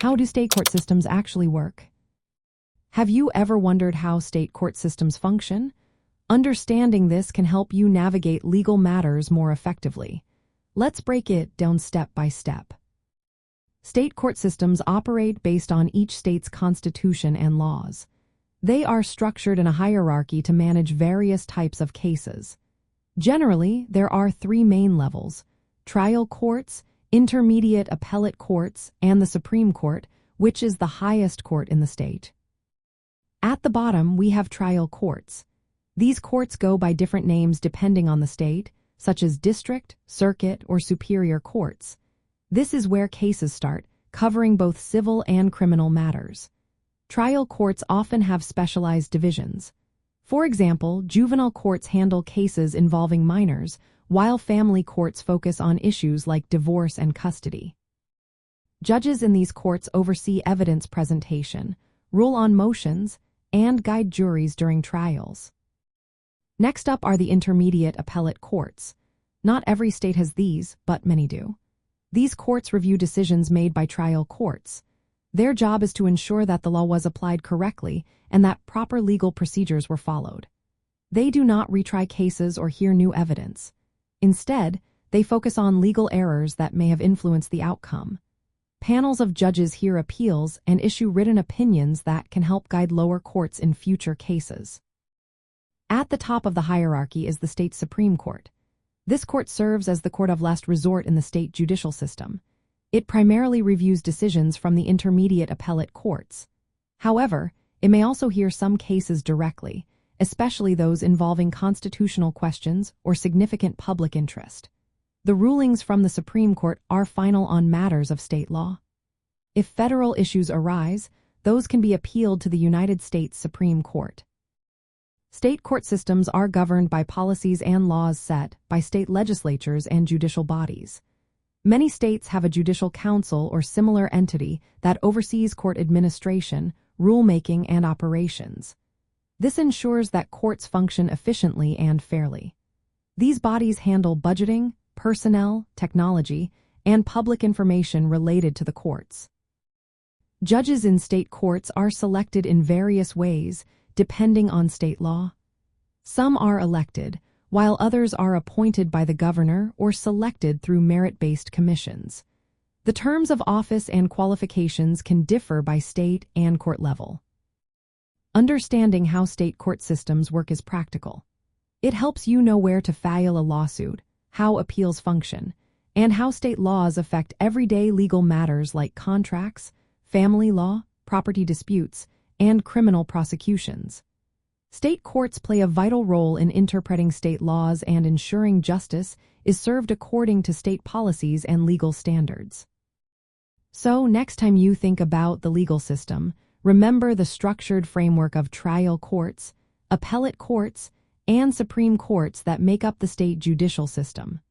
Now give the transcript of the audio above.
How do state court systems actually work? Have you ever wondered how state court systems function? Understanding this can help you navigate legal matters more effectively. Let's break it down step by step. State court systems operate based on each state's constitution and laws. They are structured in a hierarchy to manage various types of cases. Generally, there are three main levels: trial courts, intermediate appellate courts, and the Supreme Court, which is the highest court in the state. At the bottom, we have trial courts. These courts go by different names depending on the state, such as district, circuit, or superior courts. This is where cases start, covering both civil and criminal matters. Trial courts often have specialized divisions. For example, juvenile courts handle cases involving minors, while family courts focus on issues like divorce and custody. Judges in these courts oversee evidence presentation, rule on motions, and guide juries during trials. Next up are the intermediate appellate courts. Not every state has these, but many do. These courts review decisions made by trial courts. Their job is to ensure that the law was applied correctly and that proper legal procedures were followed. They do not retry cases or hear new evidence. Instead, they focus on legal errors that may have influenced the outcome. Panels of judges hear appeals and issue written opinions that can help guide lower courts in future cases. At the top of the hierarchy is the state Supreme Court. This court serves as the court of last resort in the state judicial system. It primarily reviews decisions from the intermediate appellate courts. However, it may also hear some cases directly, especially those involving constitutional questions or significant public interest. The rulings from the Supreme Court are final on matters of state law. If federal issues arise, those can be appealed to the United States Supreme Court. State court systems are governed by policies and laws set by state legislatures and judicial bodies. Many states have a judicial council or similar entity that oversees court administration, rulemaking, and operations. This ensures that courts function efficiently and fairly. These bodies handle budgeting, personnel, technology, and public information related to the courts. Judges in state courts are selected in various ways, depending on state law. Some are elected, while others are appointed by the governor or selected through merit-based commissions. The terms of office and qualifications can differ by state and court level. Understanding how state court systems work is practical. It helps you know where to file a lawsuit, how appeals function, and how state laws affect everyday legal matters like contracts, family law, property disputes, and criminal prosecutions. State courts play a vital role in interpreting state laws and ensuring justice is served according to state policies and legal standards. So, next time you think about the legal system, remember the structured framework of trial courts, appellate courts, and Supreme Courts that make up the state judicial system.